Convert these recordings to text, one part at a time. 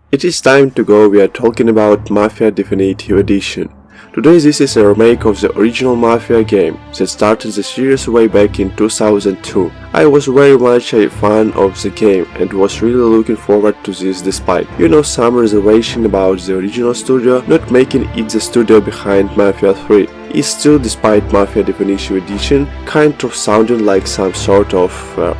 It is time to go. We are talking about Mafia Definitive Edition. Today this is a remake of the original Mafia game that started the series way back in 2002. I was very much a fan of the game and was really looking forward to this despite, some reservation about the original studio not making it the studio behind Mafia 3. Is still, despite Mafia Definitive Edition, kind of sounding like some sort of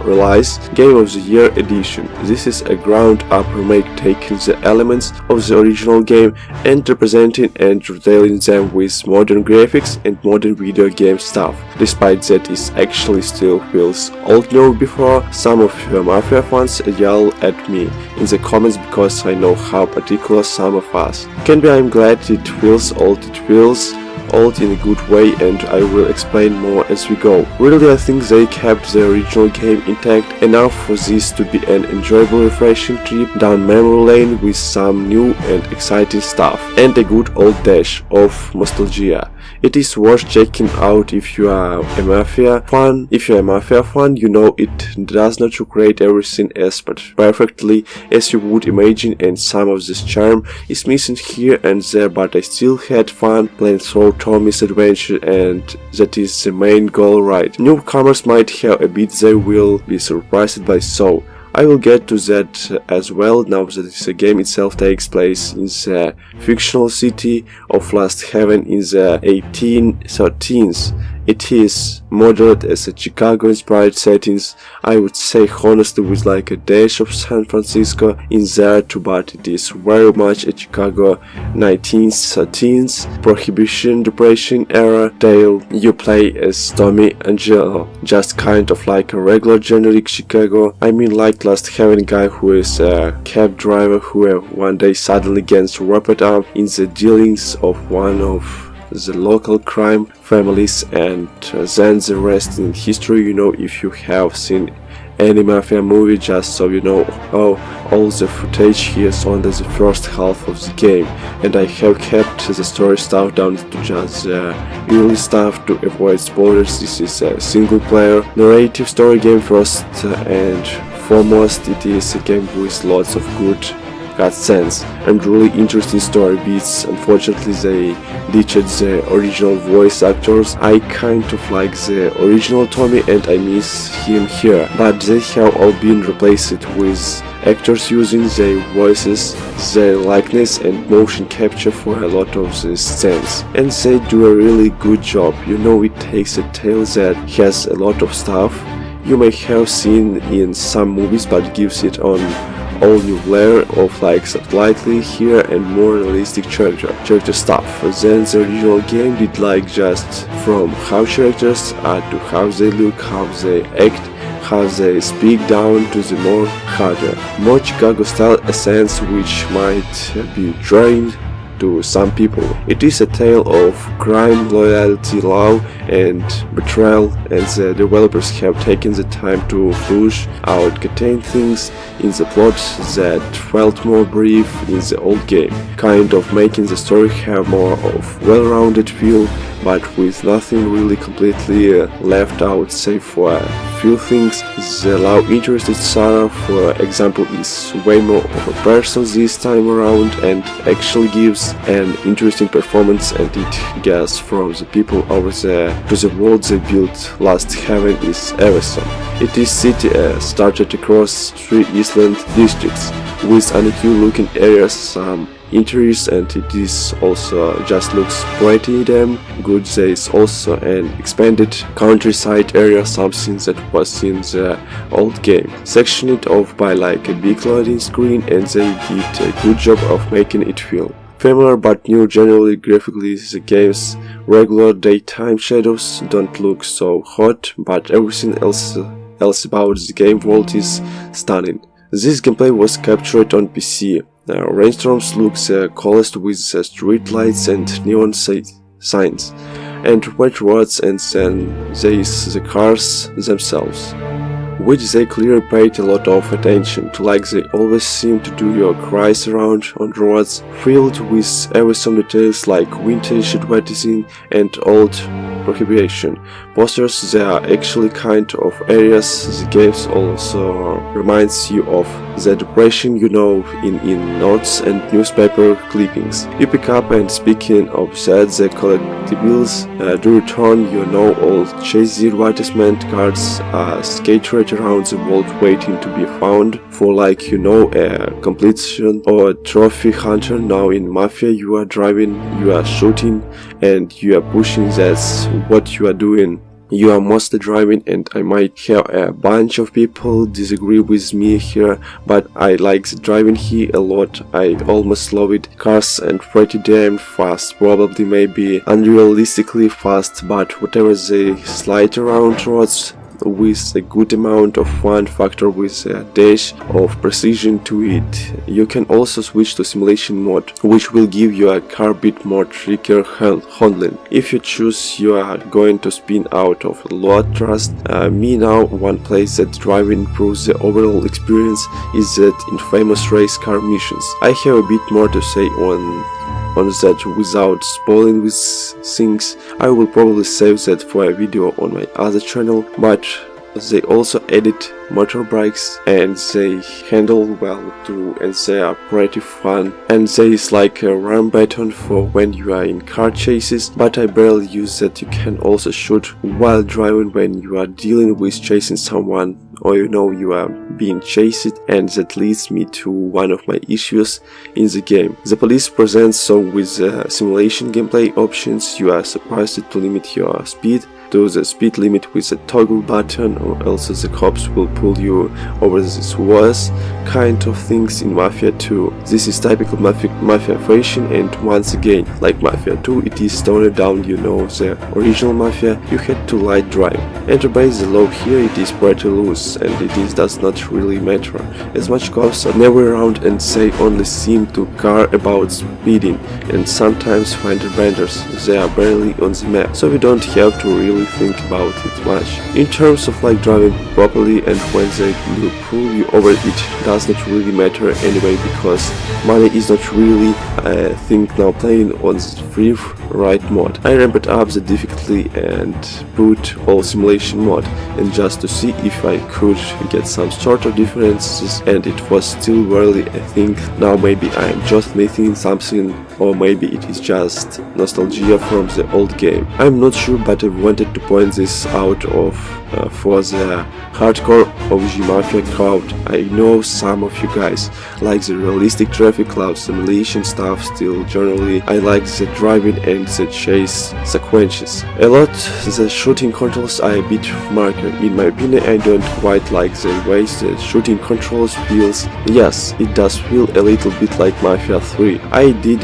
realized Game of the Year edition. This is a ground-up remake taking the elements of the original game and representing and retailing them with modern graphics and modern video game stuff. Despite that, it actually still feels old news before some of the Mafia fans yell at me in the comments because I know how particular some of us can be. I'm glad it feels old. It feels old in a good way, and I will explain more as we go. Really, I think they kept the original game intact enough for this to be an enjoyable, refreshing trip down memory lane with some new and exciting stuff and a good old dash of nostalgia. It is worth checking out if you are a Mafia fan. If you are a Mafia fan, you know it does not recreate everything as perfectly as you would imagine, and some of this charm is missing here and there, but I still had fun playing through Tommy's adventure, and that is the main goal, right? Newcomers might have a bit they will be surprised by, so I will get to that as well now that the game itself takes place in the fictional city of Lost Heaven in the 1813s. It is modeled as a Chicago-inspired settings, I would say honestly, with like a dash of San Francisco in there too, but it is very much a Chicago 1913s Prohibition Depression era tale. You play as Tommy Angelo, just kind of like a regular generic Chicago. I mean like Lost Heaven guy who is a cab driver who one day suddenly gets wrapped up in the dealings of one of the local crime families, and then the rest in history. If you have seen any Mafia movie, just so you know how all the footage here is on the first half of the game, and I have kept the story stuff down to just the early stuff to avoid spoilers. This is a single player narrative story game first and foremost. It is a game with lots of good cutscenes and really interesting story beats. Unfortunately, they ditched the original voice actors. I kind of like the original Tommy and I miss him here, but they have all been replaced with actors using their voices, their likeness and motion capture for a lot of the scenes, and they do a really good job. It takes a tale that has a lot of stuff you may have seen in some movies, but gives it on all new layer of like slightly here and more realistic character stuff than the original game did, like just from how characters are to how they look, how they act, how they speak, down to the more Chicago style essence which might be drained to some people. It is a tale of crime, loyalty, love and betrayal, and the developers have taken the time to flush out contain things in the plot that felt more brief in the old game, kind of making the story have more of well-rounded feel, but with nothing really completely left out save for a few things. The love interest in Sarah, for example, is way more of a person this time around and actually gives an interesting performance, and it gets from the people over there to the world they built. Lost Heaven is awesome. It is city started across 3 island districts with unusual looking areas, some interiors, and it is also just looks pretty damn good. There is also an expanded countryside area, something that was in the old game, sectioned off by like a big loading screen, and they did a good job of making it feel familiar but new. Generally graphically, the game's regular daytime shadows don't look so hot, but everything else about the game world is stunning. This gameplay was captured on PC. Rainstorms looks coolest with street lights and neon signs and wet roads, and then there is the cars themselves, which they clearly paid a lot of attention to, like they always seem to do. Your cries around on roads filled with awesome details like vintage advertising and old prohibition. Posters, they are actually kind of areas. The games also reminds you of the depression you know in notes and newspaper clippings you pick up. And speaking of that, the collectibles do return. You know, old chassis advertisement cards are scattered around the world waiting to be found for, like, you know, a completion or a trophy hunter. Now in Mafia, you are driving, you are shooting, and you are pushing. That's what you are doing. You are mostly driving, and I might have a bunch of people disagree with me here, but I like the driving here a lot. I almost love it. Cars and pretty damn fast, probably maybe unrealistically fast, but whatever, they slide around roads with a good amount of fun factor with a dash of precision to it. You can also switch to simulation mode, which will give you a car bit more trickier handling. If you choose, you are going to spin out of a lot trust. Me now, one place that driving improves the overall experience is that in famous race car missions. I have a bit more to say on that without spoiling these things. I will probably save that for a video on my other channel, but they also edit motorbikes and they handle well too, and they are pretty fun. And there is like a run button for when you are in car chases, but I barely use that. You can also shoot while driving when you are dealing with chasing someone, or you know you are being chased. And that leads me to one of my issues in the game. The police presents, so with simulation gameplay options, you are supposed to limit your speed to the speed limit with a toggle button, or else the cops will pull you over. This was kind of things in Mafia 2. This is typical Mafia fashion, and once again, like Mafia 2, it is toned down. You know, the original Mafia, you had to light drive. And to base the law here, it is pretty loose, and it does not really matter as much. Cops are never around, and they only seem to care about speeding, and sometimes find vendors. They are barely on the map, so we don't have to really think about it much. In terms of like driving properly, and when they will pull you over, it does not really matter anyway, because money is not really a thing now playing on the free ride mode. I ramped up the difficulty and put all simulation mode, and just to see if I could get some sort of differences, and it was still barely a thing. Now maybe I am just missing something, or maybe it is just nostalgia from the old game. I'm not sure, but I wanted to point this out for the hardcore OG Mafia crowd. I know some of you guys like the realistic traffic cloud simulation stuff. Still, generally I like the driving and the chase sequences a lot. The shooting controls are a bit marker. In my opinion, I don't quite like the way the shooting controls feels. Yes, it does feel a little bit like Mafia 3. I did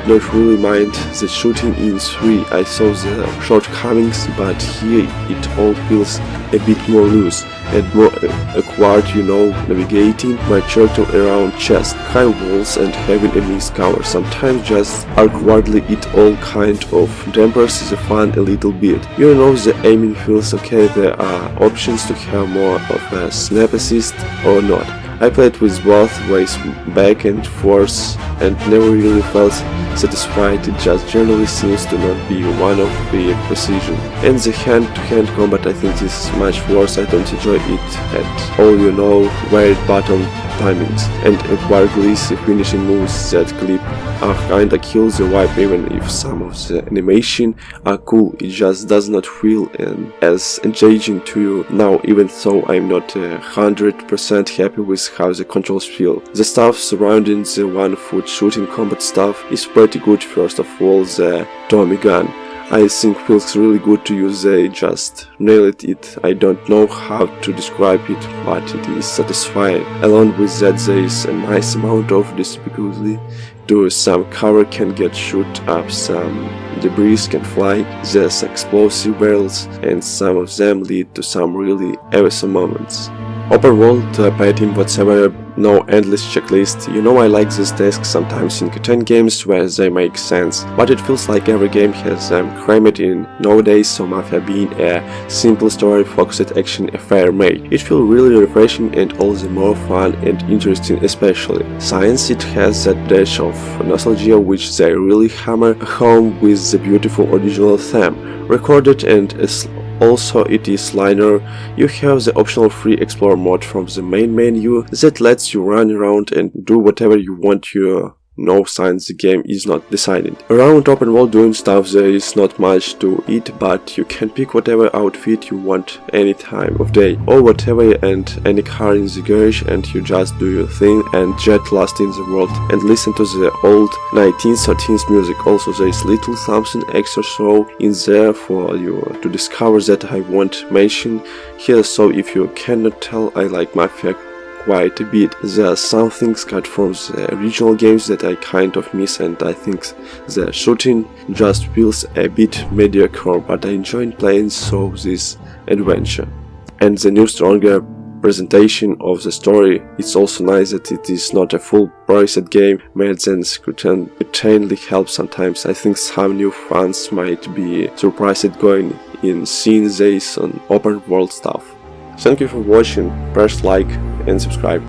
not really mind the shooting in 3. I saw the shortcomings, but here it all feels a bit more loose and more awkward, you know, navigating my character around chest, high walls, and having a missed cover. Sometimes just awkwardly it all kind of dampers the fun a little bit. You know, the aiming feels okay. There are options to have more of a snap assist or not. I played with both ways, back and forth, and never really felt satisfied. It just generally seems to not be one of the precision. And the hand-to-hand combat, I think, is much worse. I don't enjoy it at all. You know, varied button timings and acquired glitzy finishing moves that clip are kinda kill the vibe. Even if some of the animation are cool, it just does not feel as engaging to you. Now, even though I'm not 100% happy with how the controls feel, the stuff surrounding the one-foot shooting combat stuff is pretty good. First of all, the Tommy gun, I think, feels really good to use. They just nailed it. I don't know how to describe it, but it is satisfying. Along with that, there is a nice amount of difficulty. Some cover can get shot up, some debris can fly, there's explosive barrels, and some of them lead to some really awesome moments. Open world, painting whatsoever, no endless checklist. You know, I like this task sometimes in Catan games where they make sense, but it feels like every game has them crammed in nowadays, so Mafia being a simple story focused action affair made it feel really refreshing and all the more fun and interesting. Especially science, it has that dash of nostalgia which they really hammer home with the beautiful original theme recorded, and also it is linear. You have the optional free explore mode from the main menu that lets you run around and do whatever you want. You know, since the game is not decided. Around open world doing stuff, there is not much to it, but you can pick whatever outfit you want any time of day or whatever, and any car in the garage, and you just do your thing and jet lost in the world and listen to the old 1913s music. Also, there is little something extra so in there for you to discover that I won't mention here, so if you cannot tell, I like Mafia quite a bit. There are some things cut from the original games that I kind of miss, and I think the shooting just feels a bit mediocre, but I enjoyed playing so this adventure. And the new stronger presentation of the story, it's also nice that it is not a full priced game made then certainly helps sometimes. I think some new fans might be surprised going in seeing this on open world stuff. Thank you for watching, press like and subscribe.